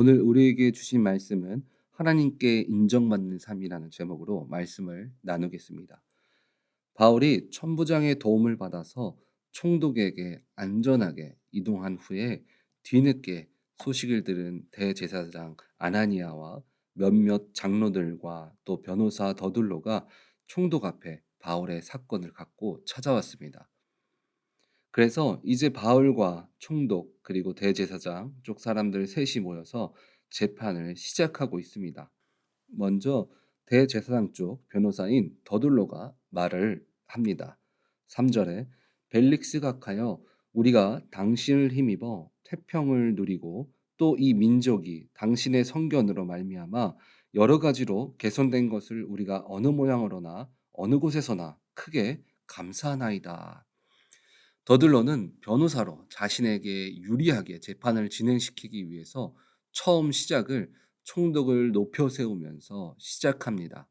오늘 우리에게 주신 말씀은 하나님께 인정받는 삶이라는 제목으로 말씀을 나누겠습니다. 바울이 천부장의 도움을 받아서 총독에게 안전하게 이동한 후에 뒤늦게 소식을 들은 대제사장 아나니아와 몇몇 장로들과 또 변호사 더둘로가 총독 앞에 바울의 사건을 갖고 찾아왔습니다. 그래서 이제 바울과 총독 그리고 대제사장 쪽 사람들 셋이 모여서 재판을 시작하고 있습니다. 먼저 대제사장 쪽 변호사인 더둘로가 말을 합니다. 3절에 벨릭스 각하여 우리가 당신을 힘입어 태평을 누리고 또 이 민족이 당신의 성견으로 말미암아 여러 가지로 개선된 것을 우리가 어느 모양으로나 어느 곳에서나 크게 감사하나이다. 더들러는 변호사로 자신에게 유리하게 재판을 진행시키기 위해서 처음 시작을 총독을 높여 세우면서 시작합니다.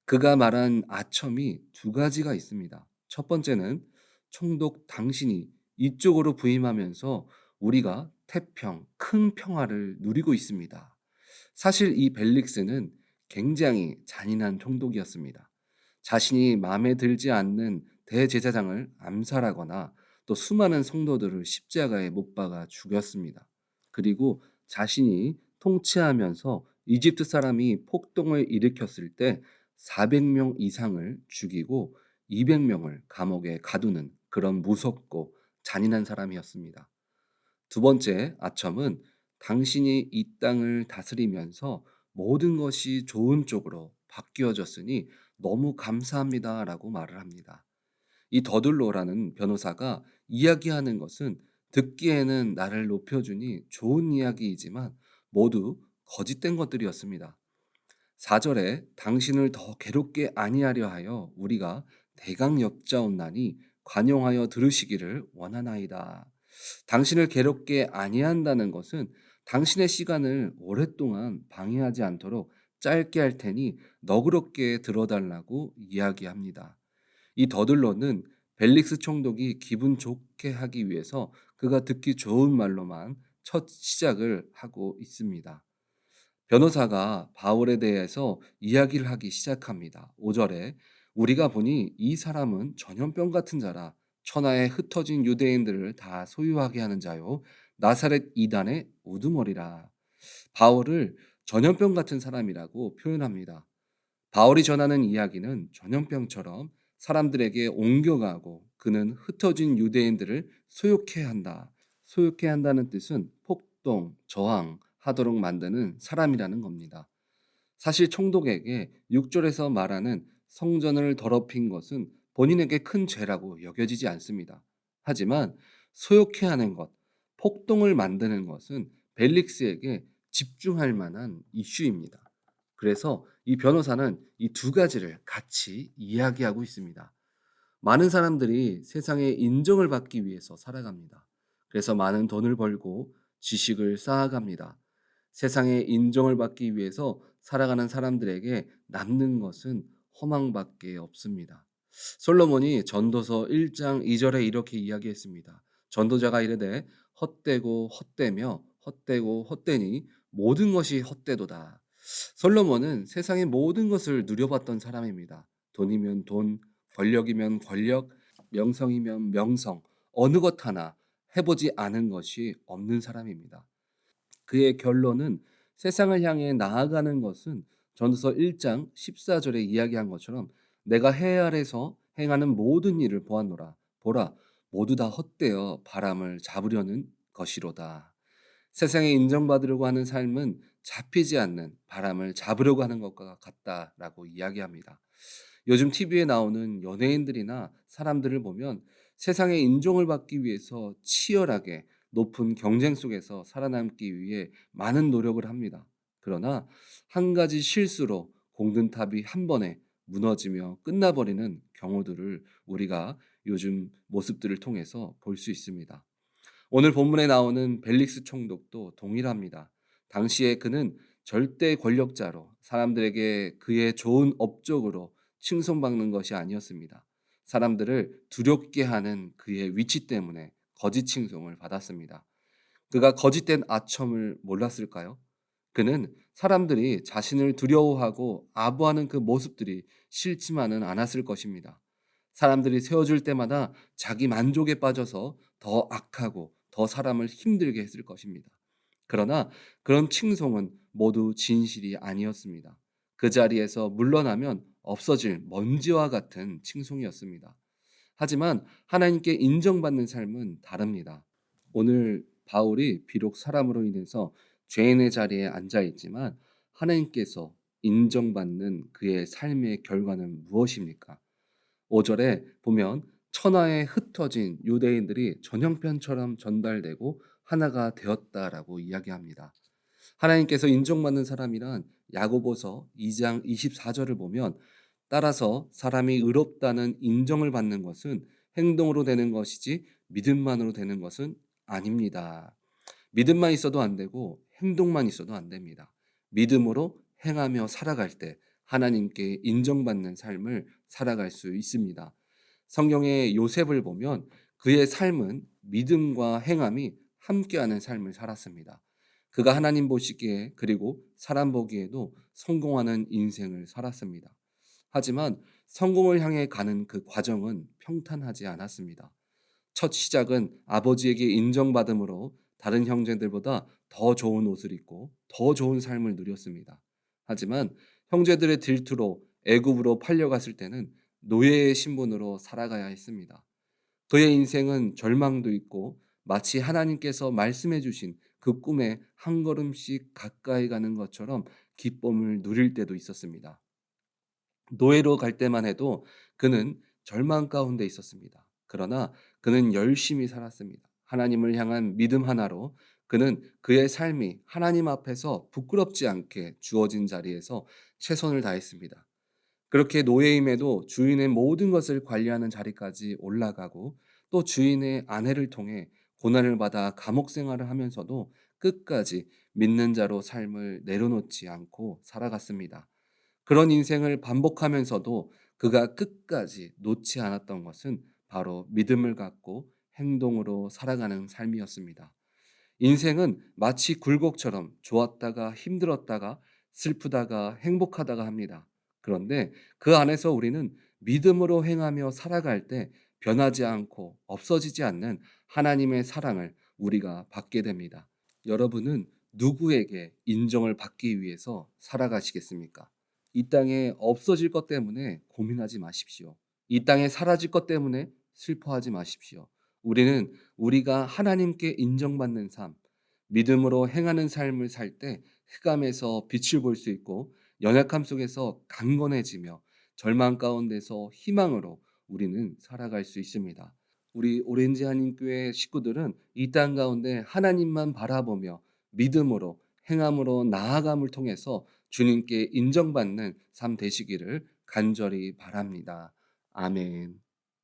그가 말한 아첨이 두 가지가 있습니다. 첫 번째는 총독 당신이 이쪽으로 부임하면서 우리가 태평, 큰 평화를 누리고 있습니다. 사실 이 벨릭스는 굉장히 잔인한 총독이었습니다. 자신이 마음에 들지 않는 대제사장을 암살하거나 또 수많은 성도들을 십자가에 못 박아 죽였습니다. 그리고 자신이 통치하면서 이집트 사람이 폭동을 일으켰을 때 400명 이상을 죽이고 200명을 감옥에 가두는 그런 무섭고 잔인한 사람이었습니다. 두 번째 아첨은 당신이 이 땅을 다스리면서 모든 것이 좋은 쪽으로 바뀌어졌으니 너무 감사합니다라고 말을 합니다. 이 더들로라는 변호사가 이야기하는 것은 듣기에는 나를 높여주니 좋은 이야기이지만 모두 거짓된 것들이었습니다. 4절에 당신을 더 괴롭게 아니하려 하여 우리가 대강 엽자온나니 관용하여 들으시기를 원하나이다. 당신을 괴롭게 아니한다는 것은 당신의 시간을 오랫동안 방해하지 않도록 짧게 할 테니 너그럽게 들어달라고 이야기합니다. 이 더들로는 벨릭스 총독이 기분 좋게 하기 위해서 그가 듣기 좋은 말로만 첫 시작을 하고 있습니다. 변호사가 바울에 대해서 이야기를 하기 시작합니다. 5절에 우리가 보니 이 사람은 전염병 같은 자라 천하에 흩어진 유대인들을 다 소유하게 하는 자요 나사렛 이단의 우두머리라. 바울을 전염병 같은 사람이라고 표현합니다. 바울이 전하는 이야기는 전염병처럼 사람들에게 옮겨가고 그는 흩어진 유대인들을 소욕해 한다. 소욕해 한다는 뜻은 폭동, 저항하도록 만드는 사람이라는 겁니다. 사실 총독에게 6절에서 말하는 성전을 더럽힌 것은 본인에게 큰 죄라고 여겨지지 않습니다. 하지만 소욕해 하는 것, 폭동을 만드는 것은 벨릭스에게 집중할 만한 이슈입니다. 그래서 이 변호사는 이 두 가지를 같이 이야기하고 있습니다. 많은 사람들이 세상에 인정을 받기 위해서 살아갑니다. 그래서 많은 돈을 벌고 지식을 쌓아갑니다. 세상에 인정을 받기 위해서 살아가는 사람들에게 남는 것은 허망밖에 없습니다. 솔로몬이 전도서 1장 2절에 이렇게 이야기했습니다. 전도자가 이르되 헛되고 헛되며 헛되고 헛되니 모든 것이 헛되도다. 솔로몬은 세상의 모든 것을 누려봤던 사람입니다. 돈이면 돈, 권력이면 권력, 명성이면 명성, 어느 것 하나 해보지 않은 것이 없는 사람입니다. 그의 결론은 세상을 향해 나아가는 것은 전도서 1장 14절에 이야기한 것처럼 내가 해 아래서 행하는 모든 일을 보았노라. 보라, 모두 다 헛되어 바람을 잡으려는 것이로다. 세상에 인정받으려고 하는 삶은 잡히지 않는 바람을 잡으려고 하는 것과 같다라고 이야기합니다. 요즘 TV에 나오는 연예인들이나 사람들을 보면 세상에 인정을 받기 위해서 치열하게 높은 경쟁 속에서 살아남기 위해 많은 노력을 합니다. 그러나 한 가지 실수로 공든탑이 한 번에 무너지며 끝나버리는 경우들을 우리가 요즘 모습들을 통해서 볼 수 있습니다. 오늘 본문에 나오는 벨릭스 총독도 동일합니다. 당시에 그는 절대 권력자로 사람들에게 그의 좋은 업적으로 칭송받는 것이 아니었습니다. 사람들을 두렵게 하는 그의 위치 때문에 거짓 칭송을 받았습니다. 그가 거짓된 아첨을 몰랐을까요? 그는 사람들이 자신을 두려워하고 아부하는 그 모습들이 싫지만은 않았을 것입니다. 사람들이 세워줄 때마다 자기 만족에 빠져서 더 악하고 더 사람을 힘들게 했을 것입니다. 그러나 그런 칭송은 모두 진실이 아니었습니다. 그 자리에서 물러나면 없어질 먼지와 같은 칭송이었습니다. 하지만 하나님께 인정받는 삶은 다릅니다. 오늘 바울이 비록 사람으로 인해서 죄인의 자리에 앉아 있지만 하나님께서 인정받는 그의 삶의 결과는 무엇입니까? 5절에 보면 천하에 흩어진 유대인들이 전형편처럼 전달되고 하나가 되었다라고 이야기합니다. 하나님께서 인정받는 사람이란 야고보서 2장 24절을 보면 따라서 사람이 의롭다는 인정을 받는 것은 행동으로 되는 것이지 믿음만으로 되는 것은 아닙니다. 믿음만 있어도 안 되고 행동만 있어도 안 됩니다. 믿음으로 행하며 살아갈 때 하나님께 인정받는 삶을 살아갈 수 있습니다. 성경의 요셉을 보면 그의 삶은 믿음과 행함이 함께하는 삶을 살았습니다. 그가 하나님 보시기에 그리고 사람 보기에도 성공하는 인생을 살았습니다. 하지만 성공을 향해 가는 그 과정은 평탄하지 않았습니다. 첫 시작은 아버지에게 인정받음으로 다른 형제들보다 더 좋은 옷을 입고 더 좋은 삶을 누렸습니다. 하지만 형제들의 질투로 애굽으로 팔려갔을 때는 노예의 신분으로 살아가야 했습니다. 그의 인생은 절망도 있고 마치 하나님께서 말씀해 주신 그 꿈에 한 걸음씩 가까이 가는 것처럼 기쁨을 누릴 때도 있었습니다. 노예로 갈 때만 해도 그는 절망 가운데 있었습니다. 그러나 그는 열심히 살았습니다. 하나님을 향한 믿음 하나로 그는 그의 삶이 하나님 앞에서 부끄럽지 않게 주어진 자리에서 최선을 다했습니다. 그렇게 노예임에도 주인의 모든 것을 관리하는 자리까지 올라가고 또 주인의 아내를 통해 고난을 받아 감옥 생활을 하면서도 끝까지 믿는 자로 삶을 내려놓지 않고 살아갔습니다. 그런 인생을 반복하면서도 그가 끝까지 놓지 않았던 것은 바로 믿음을 갖고 행동으로 살아가는 삶이었습니다. 인생은 마치 굴곡처럼 좋았다가 힘들었다가 슬프다가 행복하다가 합니다. 그런데 그 안에서 우리는 믿음으로 행하며 살아갈 때 변하지 않고 없어지지 않는 하나님의 사랑을 우리가 받게 됩니다. 여러분은 누구에게 인정을 받기 위해서 살아가시겠습니까? 이 땅에 없어질 것 때문에 고민하지 마십시오. 이 땅에 사라질 것 때문에 슬퍼하지 마십시오. 우리는 우리가 하나님께 인정받는 삶, 믿음으로 행하는 삶을 살 때 흑암에서 빛을 볼 수 있고 연약함 속에서 강건해지며 절망 가운데서 희망으로 우리는 살아갈 수 있습니다. 우리 오렌지 한인교회 식구들은 이 땅 가운데 하나님만 바라보며 믿음으로 행함으로 나아감을 통해서 주님께 인정받는 삶 되시기를 간절히 바랍니다. 아멘.